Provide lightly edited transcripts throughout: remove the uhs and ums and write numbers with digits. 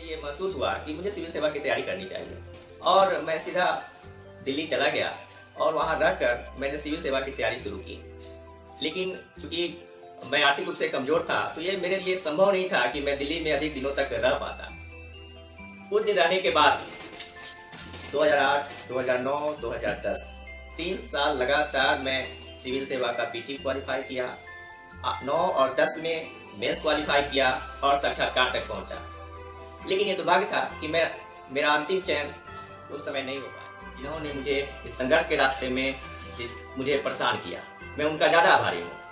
ये महसूस हुआ कि मुझे सिविल सेवा की तैयारी करनी चाहिए और मैं सीधा दिल्ली चला गया और वहां रहकर मैंने सिविल सेवा की तैयारी शुरू की। लेकिन चूंकि मैं आर्थिक रूप से कमजोर था तो ये मेरे लिए संभव नहीं था कि मैं दिल्ली में अधिक दिनों तक रह पाता। कुछ दिन रहने के बाद 2008, 2009, 2010 3 साल लगातार मैं सिविल सेवा का पीटी क्वालिफाई किया, 9 और 10 में मेंस क्वालिफाई किया और साक्षात्कार तक पहुंचा। लेकिन ये दुर्भाग्य था कि मेरा अंतिम चयन उस समय नहीं हो पाया। जिन्होंने मुझे इस संघर्ष के रास्ते में मुझे परेशान किया, मैं उनका ज्यादा आभारी हूँ।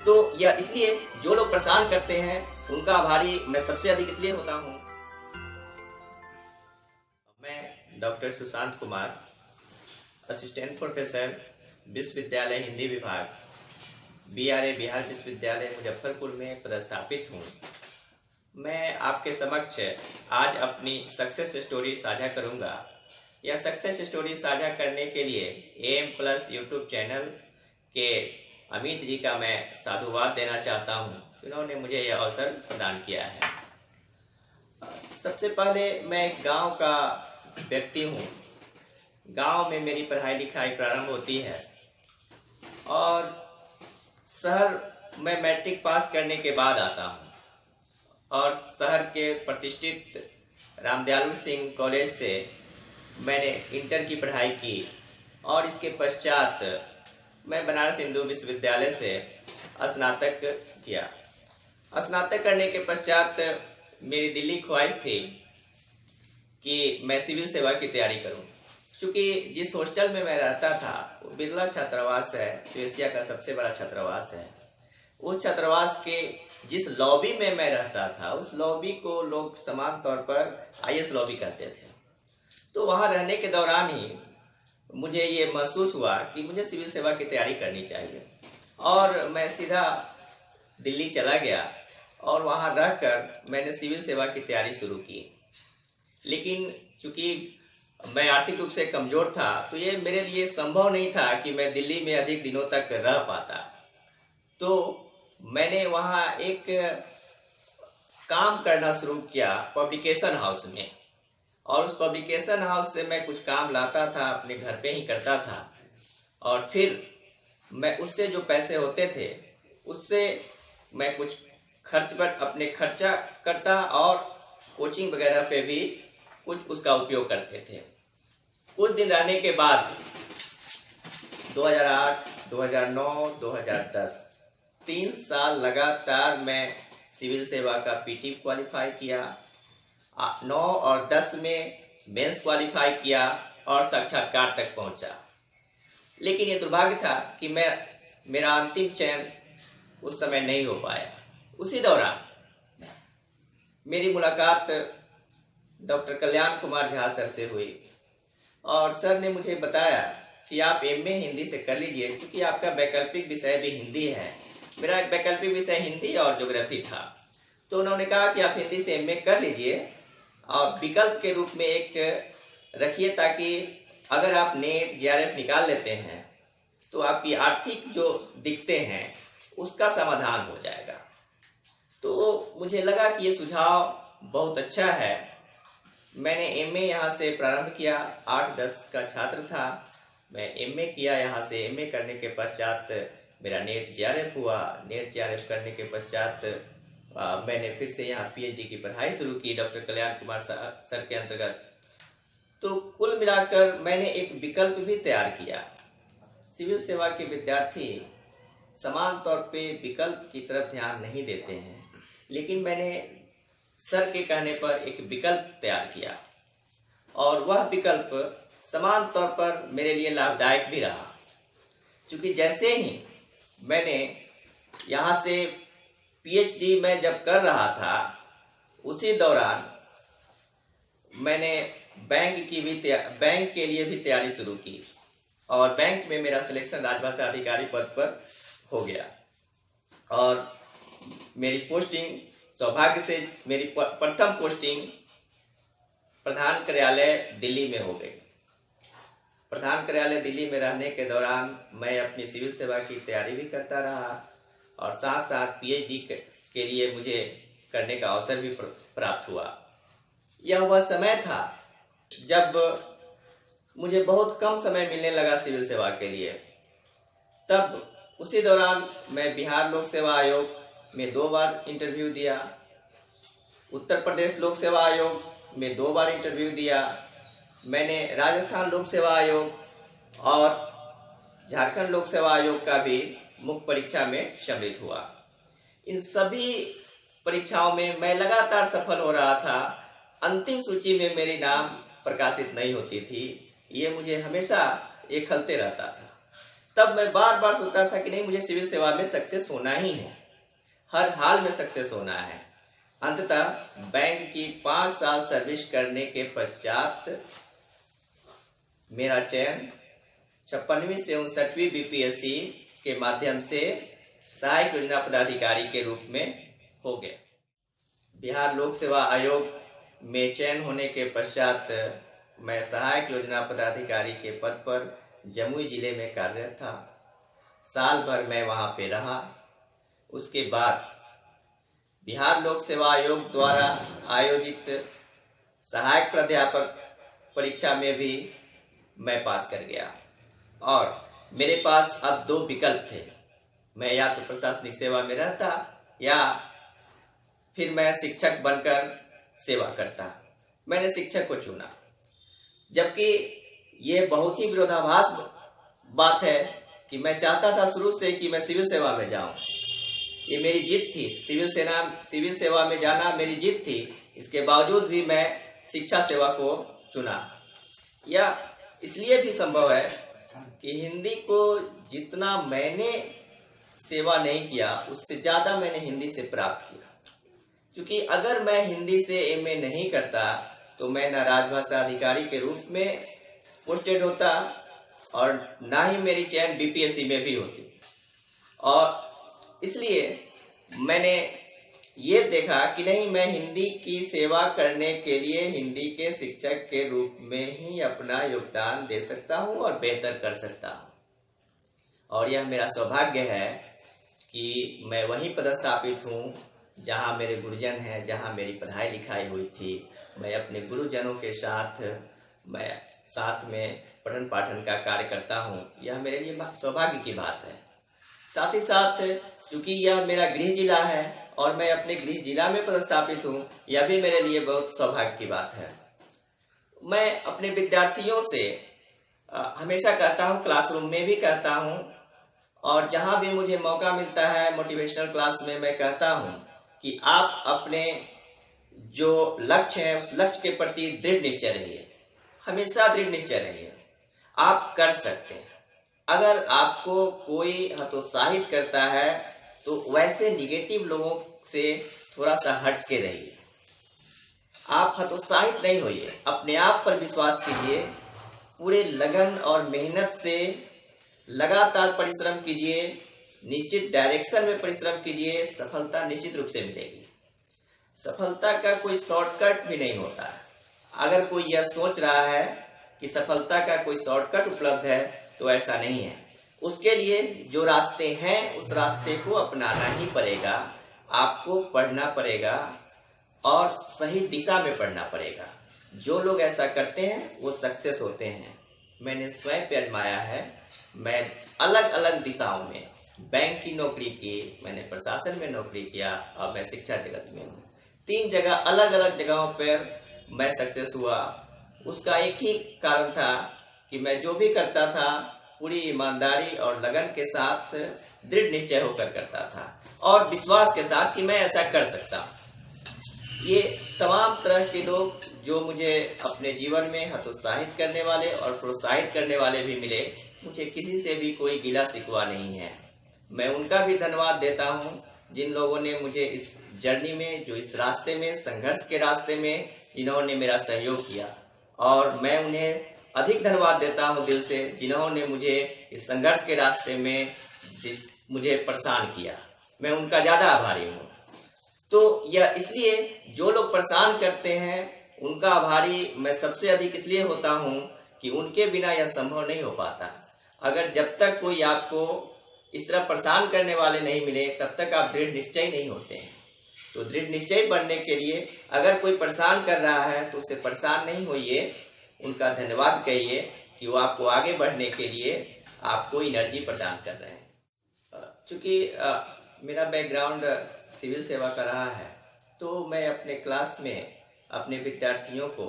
तो यह इसलिए जो लोग परेशान करते हैं उनका आभारी मैं सबसे अधिक इसलिए होता हूँ। मैं doctor Sushant Kumar, assistant professor, विश्वविद्यालय हिंदी विभाग, BRA बिहार विश्वविद्यालय मुजफ्फरपुर में पदस्थापित हूँ। मैं आपके समक्ष आज अपनी सक्सेस स्टोरी साझा करूँगा। यह सक्सेस स्टोरी साझा करने के लिए AM+ यूट्यूब चैनल के अमित जी का मैं साधुवाद देना चाहता हूँ, जिन्होंने मुझे यह अवसर प्रदान किया है। सबसे पहले मैं एक गांव का व्यक्ति हूँ। गांव में मेरी पढ़ाई लिखाई प्रारंभ होती है और शहर में मैट्रिक पास करने के बाद आता हूँ और शहर के प्रतिष्ठित रामदयालु सिंह कॉलेज से मैंने इंटर की पढ़ाई की और इसके पश्चात मैं बनारस हिंदू विश्वविद्यालय से स्नातक किया। स्नातक करने के पश्चात मेरी दिल्ली ख्वाहिश थी कि मैं सिविल सेवा की तैयारी करूं। क्योंकि जिस हॉस्टल में मैं रहता था वो बिरला छात्रावास है, जो एशिया का सबसे बड़ा छात्रावास है। उस छात्रावास के जिस लॉबी में मैं रहता था उस लॉबी को लोग समान तौर पर IS लॉबी कहते थे। तो वहां रहने के दौरान ही मुझे ये महसूस हुआ कि मुझे सिविल सेवा की तैयारी करनी चाहिए और मैं सीधा दिल्ली चला गया और वहां रहकर मैंने सिविल सेवा की तैयारी शुरू की। लेकिन चूंकि मैं आर्थिक रूप से कमजोर था तो ये मेरे लिए संभव नहीं था कि मैं दिल्ली में अधिक दिनों तक रह पाता। तो मैंने वहां एक काम करना शुरू किया पब्लिकेशन हाउस में, और उस पब्लिकेशन हाउस से मैं कुछ काम लाता था, अपने घर पे ही करता था और फिर मैं उससे जो पैसे होते थे उससे मैं कुछ अपने खर्चा करता और कोचिंग वगैरह पे भी कुछ उसका उपयोग करते थे। कुछ दिन रहने के बाद 2008, 2009, 2010 3 साल लगातार मैं सिविल सेवा का पीटी क्वालिफाई किया, 9 और 10 में मेंस क्वालिफाई किया और साक्षात्कार तक पहुंचा। लेकिन ये दुर्भाग्य था कि मेरा अंतिम चयन उस समय नहीं हो पाया। उसी दौरान मेरी मुलाकात डॉक्टर कल्याण कुमार झा सर से हुई और सर ने मुझे बताया कि आप MA हिंदी से कर लीजिए, क्योंकि आपका वैकल्पिक विषय भी हिंदी है। मेरा एक वैकल्पिक विषय हिंदी और ज्योग्राफी था। तो उन्होंने कहा कि आप हिंदी से MA कर लीजिए और विकल्प के रूप में एक रखिए, ताकि अगर आप नेट JRF निकाल लेते हैं तो आपकी आर्थिक जो दिक्कतें हैं उसका समाधान हो जाएगा। तो मुझे लगा कि ये सुझाव बहुत अच्छा है। मैंने MA यहाँ से प्रारंभ किया, 8-10 का छात्र था। मैं MA किया यहाँ से। MA करने के पश्चात मेरा नेट JRF हुआ। नेट JRF करने के पश्चात मैंने फिर से यहाँ PhD की पढ़ाई शुरू की डॉक्टर कल्याण कुमार सर के अंतर्गत। तो कुल मिलाकर मैंने एक विकल्प भी तैयार किया। सिविल सेवा के विद्यार्थी समान तौर पे विकल्प की तरफ ध्यान नहीं देते हैं, लेकिन मैंने सर के कहने पर एक विकल्प तैयार किया और वह विकल्प समान तौर पर मेरे लिए लाभदायक भी रहा। क्योंकि जैसे ही मैंने यहाँ से PhD में जब कर रहा था उसी दौरान मैंने बैंक के लिए भी तैयारी शुरू की और बैंक में मेरा सिलेक्शन राजभाषा अधिकारी पद पर हो गया और मेरी पोस्टिंग सौभाग्य से मेरी प्रथम पोस्टिंग प्रधान कार्यालय दिल्ली में हो गई। प्रधान कार्यालय दिल्ली में रहने के दौरान मैं अपनी सिविल सेवा की तैयारी भी करता रहा और साथ साथ PhD के लिए मुझे करने का अवसर भी प्राप्त हुआ। यह वह समय था जब मुझे बहुत कम समय मिलने लगा सिविल सेवा के लिए। तब उसी दौरान मैं बिहार लोक सेवा आयोग में 2 बार इंटरव्यू दिया, उत्तर प्रदेश लोक सेवा आयोग में 2 बार इंटरव्यू दिया, मैंने राजस्थान लोक सेवा आयोग और झारखंड लोक सेवा आयोग का भी मुख्य परीक्षा में सम्मिलित हुआ। इन सभी परीक्षाओं में मैं लगातार सफल हो रहा था। अंतिम सूची में मेरी नाम प्रकाशित नहीं होती थी, ये मुझे हमेशा एक खलते रहता था। तब मैं बार बार सोचता था कि नहीं, मुझे सिविल सेवा में सक्सेस होना ही है, हर हाल में सक्सेस होना है। अंततः बैंक की 5 साल सर्विस करने के पश्चात मेरा चयन 56वीं से 59वीं बीपीएससी के माध्यम से सहायक योजना पदाधिकारी के रूप में हो गया। बिहार लोक सेवा आयोग में चयन होने के पश्चात मैं सहायक योजना पदाधिकारी के पद पर जमुई जिले में कार्यरत था। साल भर मैं वहां पे रहा। उसके बाद बिहार लोक सेवा आयोग द्वारा आयोजित सहायक प्राध्यापक परीक्षा में भी मैं पास कर गया और मेरे पास अब 2 विकल्प थे। मैं या तो प्रशासनिक सेवा में रहता या फिर मैं शिक्षक बनकर सेवा करता। मैंने शिक्षक को चुना, जबकि ये बहुत ही विरोधाभास बात है कि मैं चाहता था शुरू से कि मैं सिविल सेवा में जाऊं। ये मेरी जिद थी, सिविल सेवा में जाना मेरी जिद थी। इसके बावजूद भी मैं शिक्षा सेवा को चुना। यह इसलिए भी संभव है कि हिंदी को जितना मैंने सेवा नहीं किया, उससे ज्यादा मैंने हिंदी से प्राप्त किया। क्योंकि अगर मैं हिंदी से एमए नहीं करता तो मैं न राजभाषा अधिकारी के रूप में पोस्टेड होता और ना ही मेरी चयन बीपीएससी में भी होती। और इसलिए मैंने ये देखा कि नहीं, मैं हिंदी की सेवा करने के लिए हिंदी के शिक्षक के रूप में ही अपना योगदान दे सकता हूँ और बेहतर कर सकता हूँ। और यह मेरा सौभाग्य है कि मैं वहीं पदस्थापित हूँ जहाँ मेरे गुरुजन हैं, जहाँ मेरी पढ़ाई लिखाई हुई थी। मैं अपने गुरुजनों के साथ में पठन पाठन का कार्य करता हूँ। यह मेरे लिए सौभाग्य की बात है। साथ ही साथ चूंकि यह मेरा गृह जिला है और मैं अपने गृह जिला में पदस्थापित हूँ, यह भी मेरे लिए बहुत सौभाग्य की बात है। मैं अपने विद्यार्थियों से हमेशा कहता हूँ, क्लासरूम में भी कहता हूँ और जहाँ भी मुझे मौका मिलता है मोटिवेशनल क्लास में मैं कहता हूँ कि आप अपने जो लक्ष्य है उस लक्ष्य के प्रति दृढ़ निश्चय रहिए, हमेशा दृढ़ निश्चय रहिए। आप कर सकते हैं। अगर आपको कोई हतोत्साहित करता है तो वैसे निगेटिव लोगों से थोड़ा सा हट के रहिए। आप हतोत्साहित नहीं होइए, अपने आप पर विश्वास कीजिए, पूरे लगन और मेहनत से लगातार परिश्रम कीजिए, निश्चित डायरेक्शन में परिश्रम कीजिए, सफलता निश्चित रूप से मिलेगी। सफलता का कोई शॉर्टकट भी नहीं होता है। अगर कोई यह सोच रहा है कि सफलता का कोई शॉर्टकट उपलब्ध है तो ऐसा नहीं है। उसके लिए जो रास्ते हैं उस रास्ते को अपनाना ही पड़ेगा। आपको पढ़ना पड़ेगा और सही दिशा में पढ़ना पड़ेगा। जो लोग ऐसा करते हैं वो सक्सेस होते हैं। मैंने स्वयं पे आजमाया है। मैं अलग अलग दिशाओं में बैंक की नौकरी की, मैंने प्रशासन में नौकरी किया और मैं शिक्षा जगत में हूँ। 3 जगह अलग अलग जगहों पर मैं सक्सेस हुआ। उसका एक ही कारण था कि मैं जो भी करता था पूरी ईमानदारी और लगन के साथ दृढ़ निश्चय होकर करता था और विश्वास के साथ कि मैं ऐसा कर सकता हूँ। ये तमाम तरह के लोग जो मुझे अपने जीवन में हतोत्साहित करने वाले और प्रोत्साहित करने वाले भी मिले, मुझे किसी से भी कोई गिला शिकवा नहीं है। मैं उनका भी धन्यवाद देता हूँ जिन लोगों ने मुझे इस जर्नी में, जो इस रास्ते में, संघर्ष के रास्ते में जिन्होंने मेरा सहयोग किया, और मैं उन्हें अधिक धन्यवाद देता हूं दिल से जिन्होंने मुझे इस संघर्ष के रास्ते में मुझे परेशान किया। मैं उनका ज्यादा आभारी हूं। तो यह इसलिए जो लोग परेशान करते हैं उनका आभारी मैं सबसे अधिक इसलिए होता हूं कि उनके बिना यह संभव नहीं हो पाता। अगर जब तक कोई आपको इस तरह परेशान करने वाले नहीं मिले तब तक आप दृढ़ निश्चय नहीं होते हैं। तो दृढ़ निश्चय बनने के लिए अगर कोई परेशान कर रहा है तो उससे परेशान नहीं होइए, उनका धन्यवाद कहिए कि वो आपको आगे बढ़ने के लिए आपको एनर्जी प्रदान कर रहे हैं। चूँकि मेरा बैकग्राउंड सिविल सेवा का रहा है, तो मैं अपने क्लास में अपने विद्यार्थियों को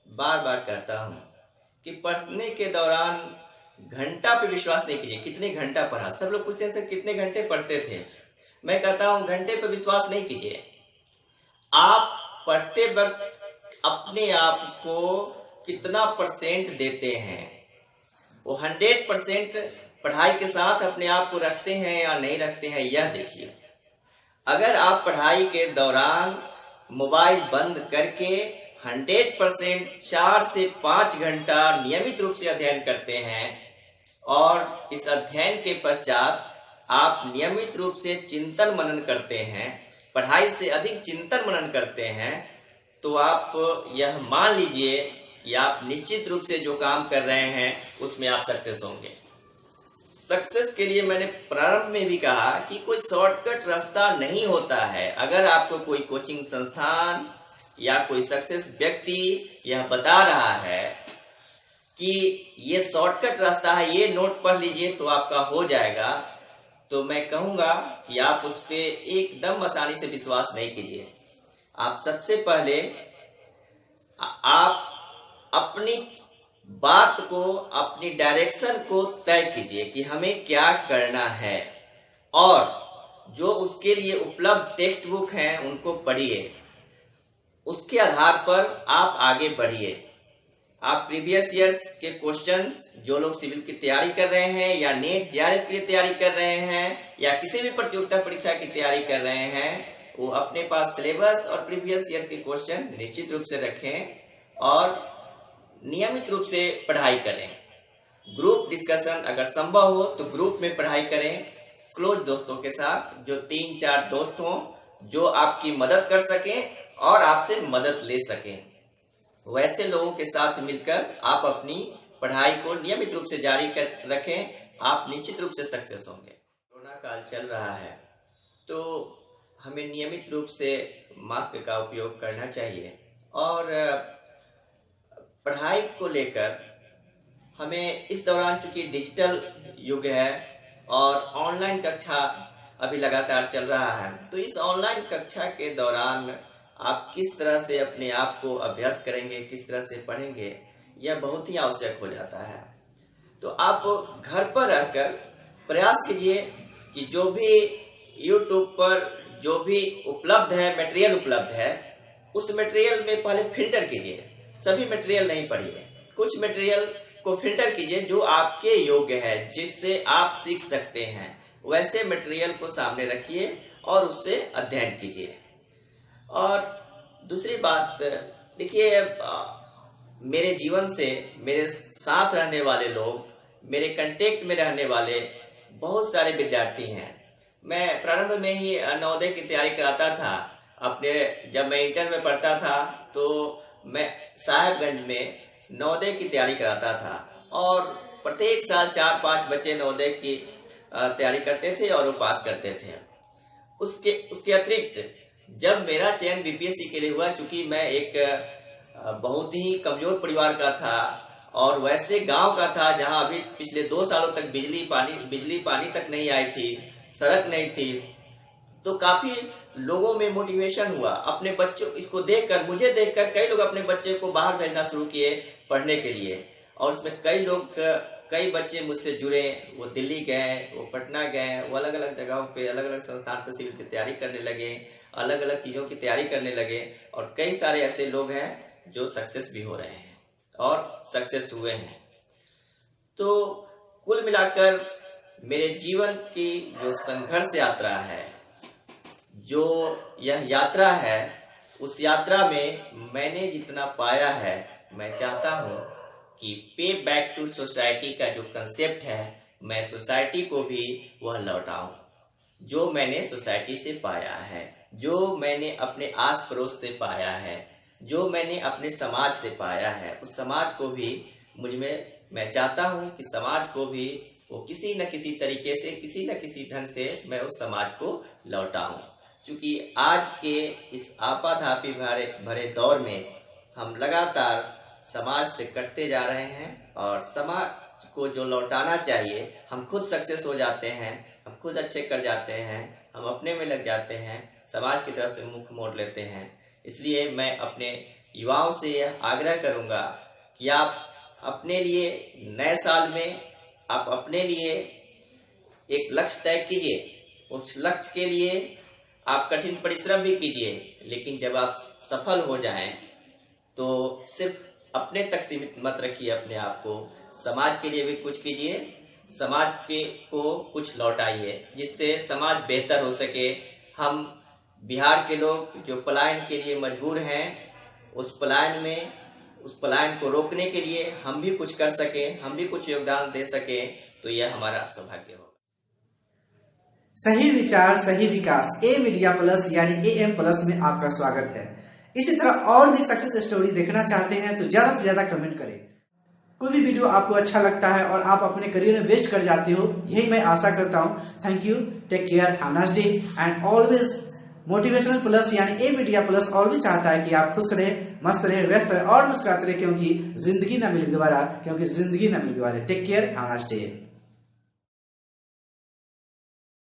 बार बार कहता हूँ कि पढ़ने के दौरान घंटा पे विश्वास नहीं कीजिए। कितने घंटा पढ़ा? सब लोग पूछते हैं सर कितने घंटे पढ़ते थे। मैं कहता हूँ घंटे पे विश्वास नहीं कीजिए। आप पढ़ते वक्त अपने आप को कितना परसेंट देते हैं, वो 100% पढ़ाई के साथ अपने आप को रखते हैं या नहीं रखते हैं, यह देखिए। अगर आप पढ़ाई के दौरान मोबाइल बंद करके 100% 4 से 5 घंटा नियमित रूप से अध्ययन करते हैं और इस अध्ययन के पश्चात आप नियमित रूप से चिंतन मनन करते हैं, पढ़ाई से अधिक चिंतन मनन करते हैं, तो आप यह मान लीजिए कि आप निश्चित रूप से जो काम कर रहे हैं उसमें आप सक्सेस होंगे। सक्सेस के लिए मैंने प्रारंभ में भी कहा कि कोई शॉर्टकट रास्ता नहीं होता है। अगर आपको कोई कोचिंग संस्थान या कोई सक्सेस व्यक्ति यह बता रहा है कि ये शॉर्टकट रास्ता है, ये नोट पढ़ लीजिए तो आपका हो जाएगा, तो मैं कहूँगा कि आप उस पर एकदम आसानी से विश्वास नहीं कीजिए। आप सबसे पहले आप अपनी बात को, अपनी डायरेक्शन को तय कीजिए कि हमें क्या करना है, और जो उसके लिए उपलब्ध टेक्स्ट बुक हैं उनको पढ़िए। उसके आधार पर आप आगे बढ़िए। आप प्रीवियस ईयर्स के क्वेश्चन, जो लोग सिविल की तैयारी कर रहे हैं या नेट जेआरएफ की तैयारी कर रहे हैं या किसी भी प्रतियोगिता परीक्षा की तैयारी कर रहे हैं, वो अपने पास सिलेबस और प्रीवियस ईयर्स के क्वेश्चन निश्चित रूप से रखें और नियमित रूप से पढ़ाई करें। ग्रुप डिस्कशन अगर संभव हो तो ग्रुप में पढ़ाई करें, क्लोज दोस्तों के साथ, जो 3-4 दोस्त हों जो आपकी मदद कर सकें और आपसे मदद ले सकें। वैसे लोगों के साथ मिलकर आप अपनी पढ़ाई को नियमित रूप से जारी रखें, आप निश्चित रूप से सक्सेस होंगे। कोरोना काल चल रहा है तो हमें नियमित रूप से मास्क का उपयोग करना चाहिए और पढ़ाई को लेकर हमें इस दौरान, चूंकि डिजिटल युग है और ऑनलाइन कक्षा अभी लगातार चल रहा है, तो इस ऑनलाइन कक्षा के दौरान आप किस तरह से अपने आप को अभ्यस्त करेंगे, किस तरह से पढ़ेंगे, यह बहुत ही आवश्यक हो जाता है। तो आप घर पर रहकर प्रयास कीजिए कि जो भी YouTube पर जो भी उपलब्ध है, मटेरियल उपलब्ध है, उस मटेरियल में पहले फिल्टर कीजिए। सभी मटेरियल नहीं पढ़िए, कुछ मटेरियल को फिल्टर कीजिए जो आपके योग्य है, जिससे आप सीख सकते हैं। वैसे मटेरियल को सामने रखिए और उससे अध्ययन कीजिए। और दूसरी बात देखिए, मेरे जीवन से मेरे साथ रहने वाले लोग, मेरे कांटेक्ट में रहने वाले बहुत सारे विद्यार्थी हैं। मैं प्रारंभ में ही नवोदय की तैयारी कराता था। अपने जब मैं इंटर में पढ़ता था तो मैं साहेबगंज में नवोदय की तैयारी कराता था और प्रत्येक साल 4-5 बच्चे नवोदय की तैयारी करते थे और वो पास करते थे। उसके अतिरिक्त जब मेरा चयन बीपीएससी के लिए हुआ, क्योंकि मैं एक बहुत ही कमजोर परिवार का था और वैसे गांव का था जहां अभी पिछले 2 सालों तक बिजली पानी तक नहीं आई थी, सड़क नहीं थी, तो काफी लोगों में मोटिवेशन हुआ। अपने बच्चों, इसको देखकर, मुझे देखकर कई लोग अपने बच्चे को बाहर भेजना शुरू किए पढ़ने के लिए, और उसमें कई बच्चे मुझसे जुड़े। वो दिल्ली गए, वो पटना गए, वो अलग अलग जगहों पे, अलग अलग संस्थान पर सिविल की तैयारी करने लगे, अलग अलग चीज़ों की तैयारी करने लगे, और कई सारे ऐसे लोग हैं जो सक्सेस भी हो रहे हैं और सक्सेस हुए हैं। तो कुल मिलाकर मेरे जीवन की जो संघर्ष यात्रा है, जो यह यात्रा है, उस यात्रा में मैंने जितना पाया है, मैं चाहता हूँ कि पे बैक टू सोसाइटी का जो कंसेप्ट है, मैं सोसाइटी को भी वह लौटाऊं जो मैंने सोसाइटी से पाया है, जो मैंने अपने आस पड़ोस से पाया है, जो मैंने अपने समाज से पाया है। उस समाज को भी मैं चाहता हूं कि समाज को भी वो किसी न किसी तरीके से, किसी न किसी ढंग से मैं उस समाज को लौटाऊं। क्योंकि आज के इस आपाधापी भरे दौर में हम लगातार समाज से कटते जा रहे हैं और समाज को जो लौटाना चाहिए, हम खुद सक्सेस हो जाते हैं, हम खुद अच्छे कर जाते हैं, हम अपने में लग जाते हैं, समाज की तरफ से मुख मोड़ लेते हैं। इसलिए मैं अपने युवाओं से यह आग्रह करूंगा कि आप अपने लिए नए साल में आप अपने लिए एक लक्ष्य तय कीजिए। उस लक्ष्य के लिए आप कठिन परिश्रम भी कीजिए, लेकिन जब आप सफल हो जाएं तो सिर्फ अपने तक सीमित मत रखिए अपने आप को, समाज के लिए भी कुछ कीजिए, समाज को कुछ लौटाइए, जिससे समाज बेहतर हो सके। हम बिहार के लोग जो पलायन के लिए मजबूर हैं, उस पलायन को रोकने के लिए हम भी कुछ कर सकें, हम भी कुछ योगदान दे सकें, तो यह हमारा सौभाग्य होगा। सही विचार सही विकास, ए मीडिया प्लस यानी AM प्लस में आपका स्वागत है। इसी तरह और भी सक्सेस स्टोरी देखना चाहते हैं तो ज्यादा से ज्यादा कमेंट करें। कोई भी वीडियो आपको अच्छा लगता है और आप अपने करियर में वेस्ट कर जाते हो, यही मैं आशा करता हूँ। Thank you, take care, have a nice day and always motivational plus यानी ए मीडिया प्लस ऑलवेज चाहता है कि आप खुश रहे, मस्त रहे, व्यस्त रहे और मुस्कुराते रहे, क्योंकि जिंदगी ना मिली दोबारा। Take care, have a nice day.